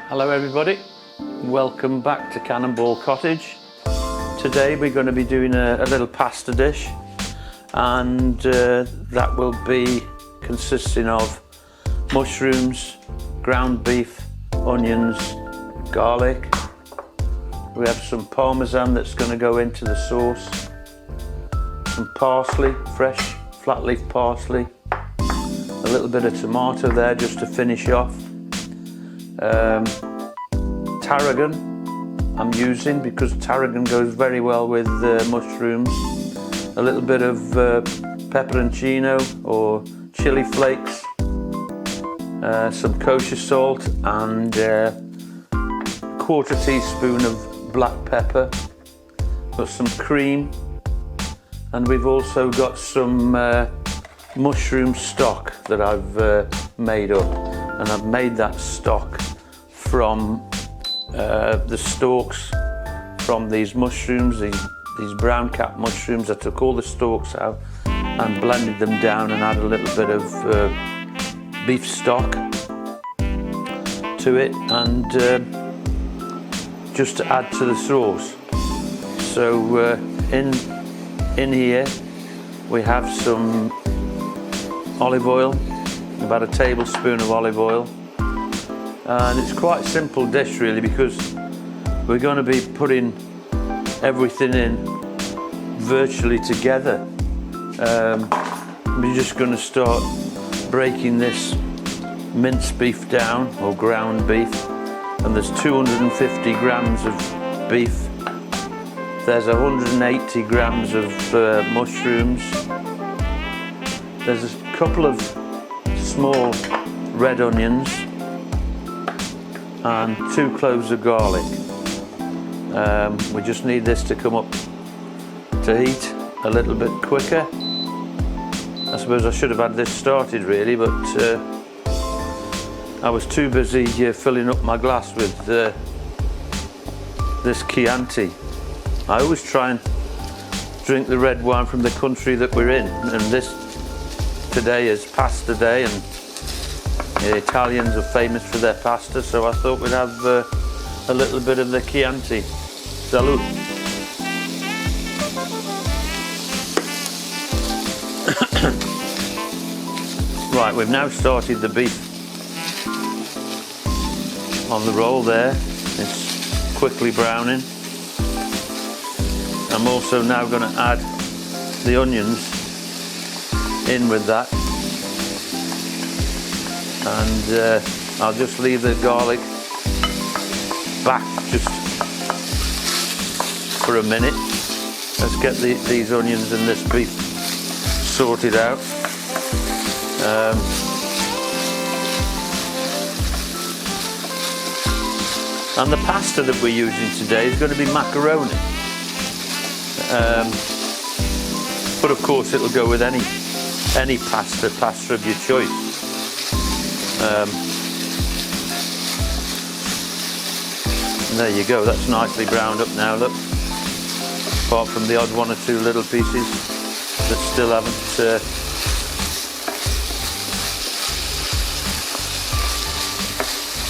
Hello everybody, welcome back to Cannonball Cottage. Today we're going to be doing a little pasta dish, and that will be consisting of mushrooms, ground beef, onions, garlic. We have some parmesan that's going to go into the sauce, some parsley, fresh flat leaf parsley, a little bit of tomato there just to finish off. Tarragon I'm using because tarragon goes very well with mushrooms. A little bit of pepperoncino or chili flakes, some kosher salt, and a quarter teaspoon of black pepper. Got some cream, and we've also got some mushroom stock that I've made up, and I've made that stock from the stalks from these mushrooms, these brown cap mushrooms. I took all the stalks out and blended them down and added a little bit of beef stock to it, and just to add to the sauce. So in here we have some olive oil, about a tablespoon of olive oil. And it's quite a simple dish really, because we're going to be putting everything in virtually together. We're just going to start breaking this minced beef down, or ground beef, and there's 250 grams of beef. There's 180 grams of mushrooms. There's a couple of small red onions and 2 cloves of garlic. We just need this to come up to heat a little bit quicker. I suppose I should have had this started really, but I was too busy filling up my glass with this Chianti. I always try and drink the red wine from the country that we're in, and this today is pasta day, and the Italians are famous for their pasta, so I thought we'd have a little bit of the Chianti. Salud. Right, we've now started the beef on the roll there. It's quickly browning. I'm also now going to add the onions in with that. And I'll just leave the garlic back just for a minute. Let's get these onions and this beef sorted out. And the pasta that we're using today is going to be macaroni. But of course it'll go with any pasta of your choice. There you go, that's nicely browned up now, look. Apart from the odd 1 or 2 little pieces that still haven't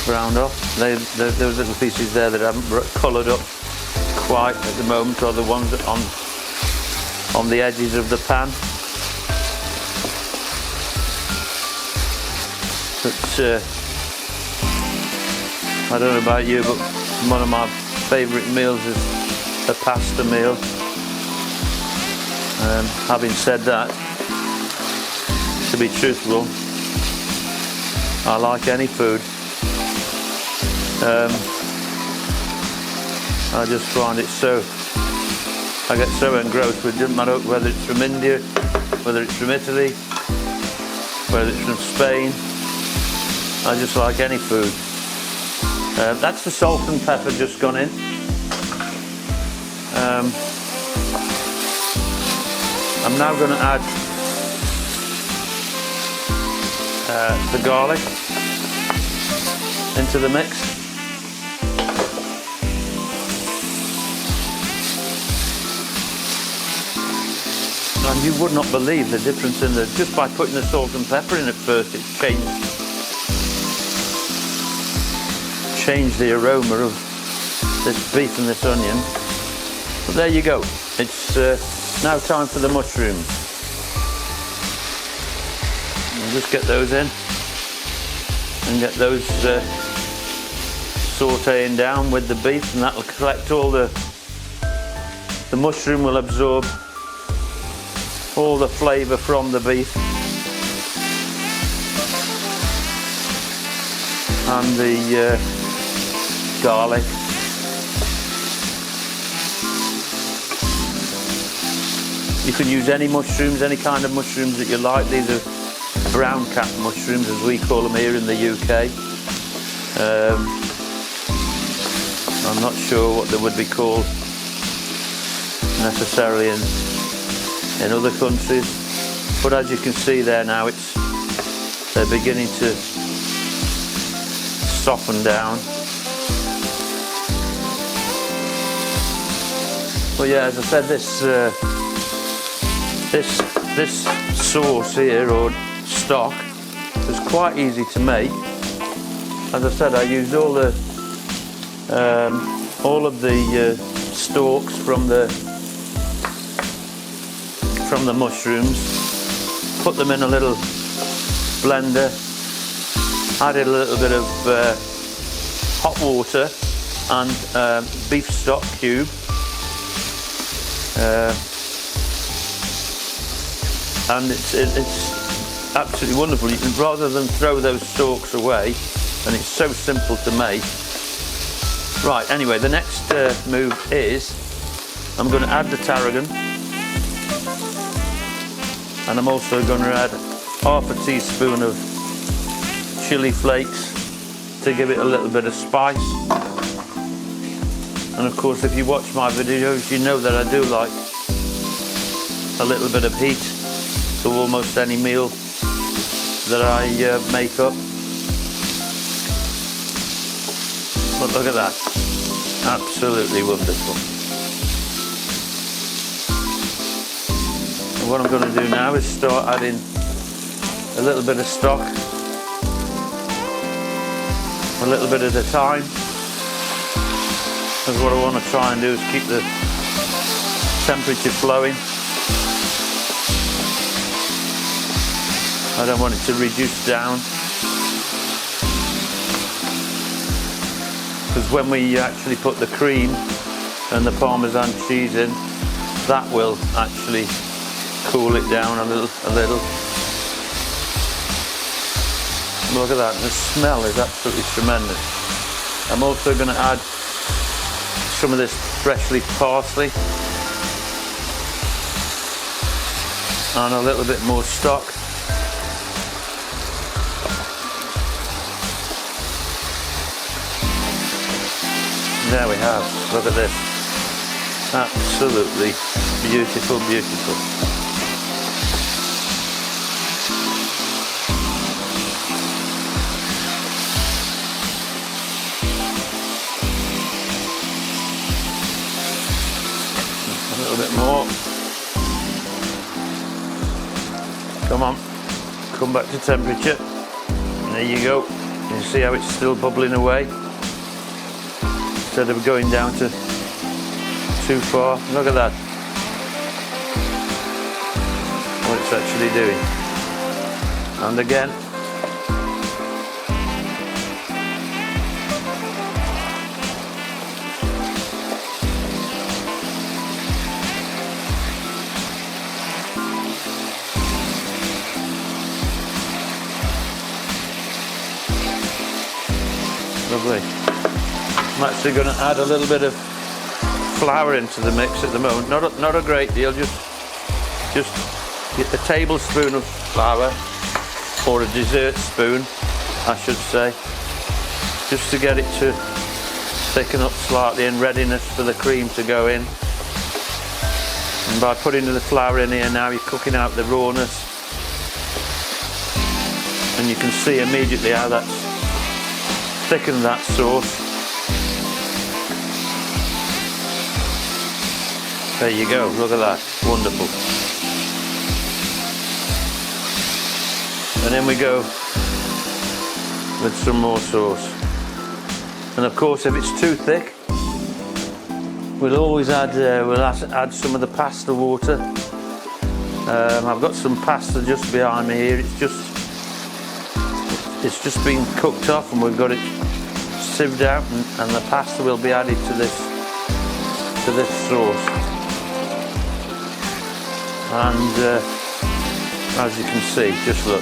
browned off. Those little pieces there that haven't coloured up quite at the moment are the ones that on the edges of the pan. But I don't know about you, but one of my favourite meals is a pasta meal. Having said that, to be truthful, I like any food. I just find it I get so engrossed with it. Doesn't matter whether it's from India, whether it's from Italy, whether it's from Spain. I just like any food. That's the salt and pepper just gone in. I'm now going to add the garlic into the mix. And you would not believe the difference in just by putting the salt and pepper in at first, it change the aroma of this beef and this onion. But there you go. It's now time for the mushrooms. I'll just get those in and get those sauteing down with the beef, and that'll collect all the mushroom will absorb all the flavour from the beef and the garlic. You can use any mushrooms, any kind of mushrooms that you like. These are brown cap mushrooms, as we call them here in the UK. I'm not sure what they would be called necessarily in other countries, but as you can see there now, they're beginning to soften down. But yeah, as I said, this sauce here, or stock, is quite easy to make. As I said, I used all of the stalks from the mushrooms, put them in a little blender, added a little bit of hot water and beef stock cube. And it's absolutely wonderful. You can, rather than throw those stalks away, and it's so simple to make. Right, anyway, the next move is I'm going to add the tarragon, and I'm also going to add half a teaspoon of chili flakes to give it a little bit of spice. And of course, if you watch my videos, you know that I do like a little bit of heat to almost any meal that I make up. But look at that, absolutely wonderful. And what I'm going to do now is start adding a little bit of stock, a little bit at a time, because what I want to try and do is keep the temperature flowing. I don't want it to reduce down, because when we actually put the cream and the Parmesan cheese in, that will actually cool it down a little. Look at that, the smell is absolutely tremendous. I'm also going to add some of this fresh leaf parsley and a little bit more stock. There we have, look at this. Absolutely beautiful, beautiful. A little bit more. Come on, come back to temperature. There you go. You see how it's still bubbling away? Instead of going down to too far. Look at that. What it's actually doing. And again. Lovely. I'm actually going to add a little bit of flour into the mix at the moment. Not a great deal, just a tablespoon of flour, or a dessert spoon, I should say, just to get it to thicken up slightly in readiness for the cream to go in. And by putting the flour in here now, you're cooking out the rawness, and you can see immediately how that's thickened that sauce. There you go, look at that, wonderful. And then we go with some more sauce. And of course, if it's too thick, we'll always add add some of the pasta water. I've got some pasta just behind me here. It's just been cooked off, and we've got it sieved out, and the pasta will be added to this sauce. And as you can see, just look,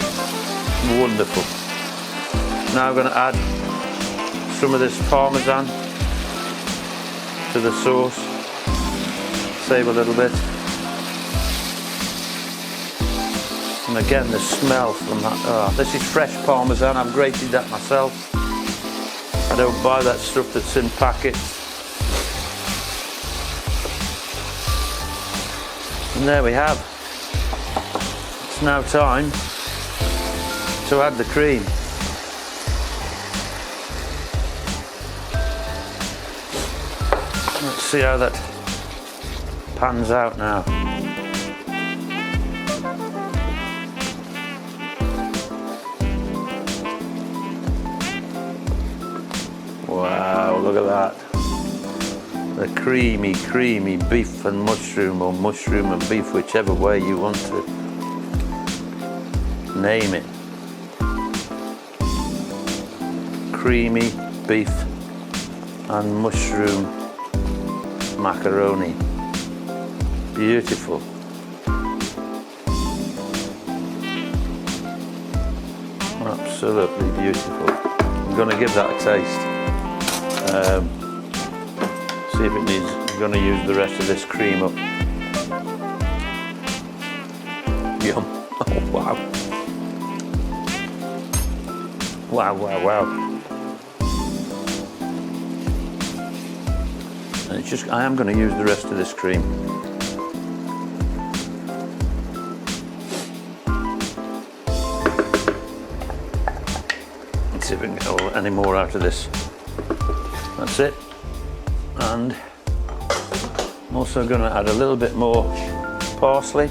wonderful. Now I'm going to add some of this Parmesan to the sauce, save a little bit. And again, the smell from that, this is fresh Parmesan, I've grated that myself. I don't buy that stuff that's in packets. And there we have. It's now time to add the cream. Let's see how that pans out now. Wow, look at that. The creamy beef and mushroom, or mushroom and beef, whichever way you want to name it. Creamy beef and mushroom macaroni. Beautiful. Absolutely beautiful. I'm going to give that a taste. See if it needs. I'm going to use the rest of this cream up. Yum. Oh wow. Wow. And it's just, I am going to use the rest of this cream. Let's see if we can get any more out of this. That's it. And I'm also going to add a little bit more parsley.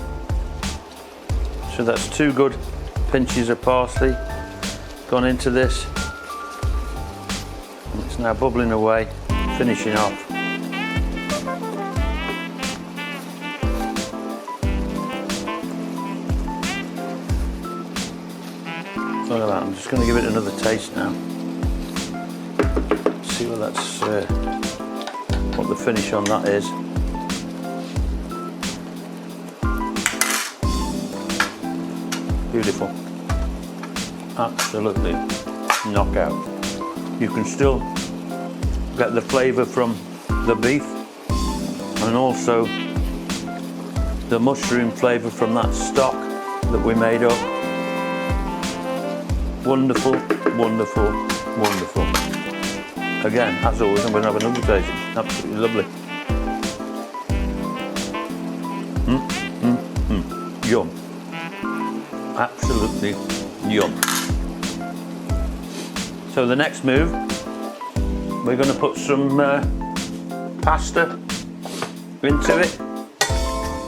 So that's 2 good pinches of parsley gone into this. And it's now bubbling away, finishing off. Look at that, I'm just going to give it another taste now. See what that's, what the finish on that is. Beautiful. Absolutely knockout. You can still get the flavour from the beef and also the mushroom flavour from that stock that we made up. Wonderful. Again, as always, I'm going to have another taste. Absolutely lovely. Yum. Absolutely yum. So the next move, we're going to put some pasta into it,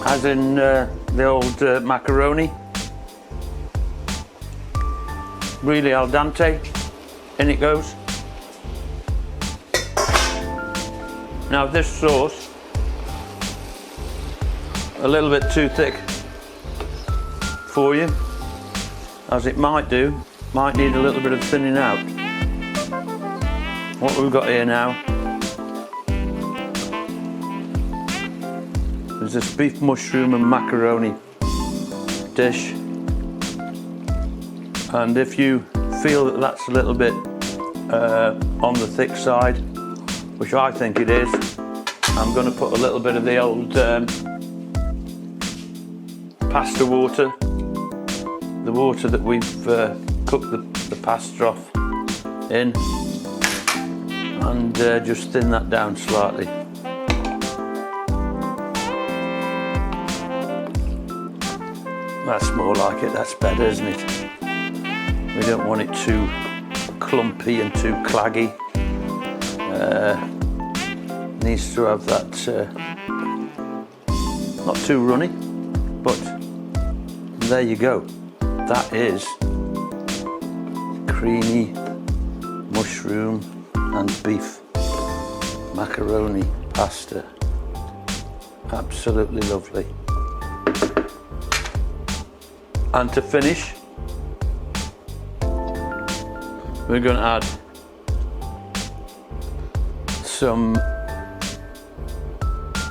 as in the old macaroni. Really al dente. In it goes. Now this sauce, a little bit too thick for you, as it might need a little bit of thinning out. What we've got here now is this beef mushroom and macaroni dish, and if you feel that that's a little bit on the thick side, which I think it is, I'm going to put a little bit of the old pasta water, the water that we've cooked the pasta off in, and just thin that down slightly. That's more like it, that's better, isn't it? We don't want it too clumpy and too claggy. Needs to have that, not too runny, but there you go. That is creamy mushroom and beef macaroni pasta. Absolutely lovely. And to finish, we're going to add some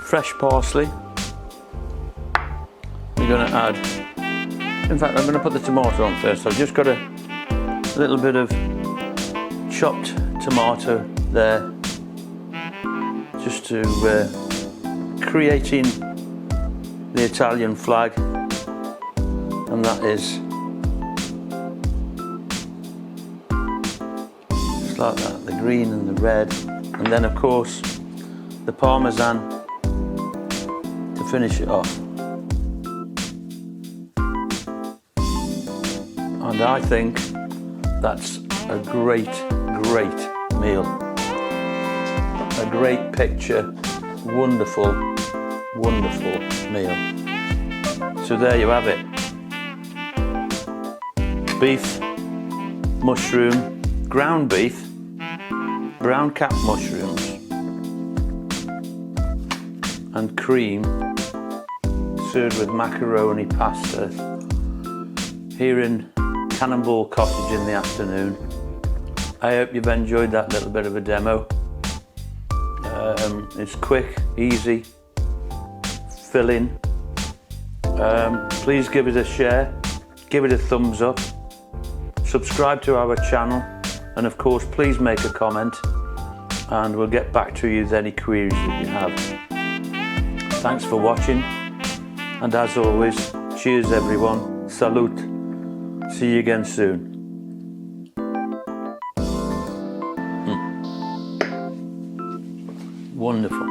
fresh parsley. We're going to add, in fact I'm going to put the tomato on first. I've just got a little bit of chopped tomato there, just to creating the Italian flag, and that is just like that, the green and the red, and then of course the parmesan to finish it off. And I think that's a great meal. A great picture, wonderful meal. So there you have it. Beef, mushroom, ground beef, brown cap mushrooms and cream, served with macaroni pasta here in Cannonball Cottage in the afternoon. I hope you've enjoyed that little bit of a demo. It's quick, easy, filling. Please give it a share, give it a thumbs up, subscribe to our channel, and of course please make a comment, and we'll get back to you with any queries that you have. Thanks for watching, and as always, cheers everyone, salute, see you again soon. Wonderful.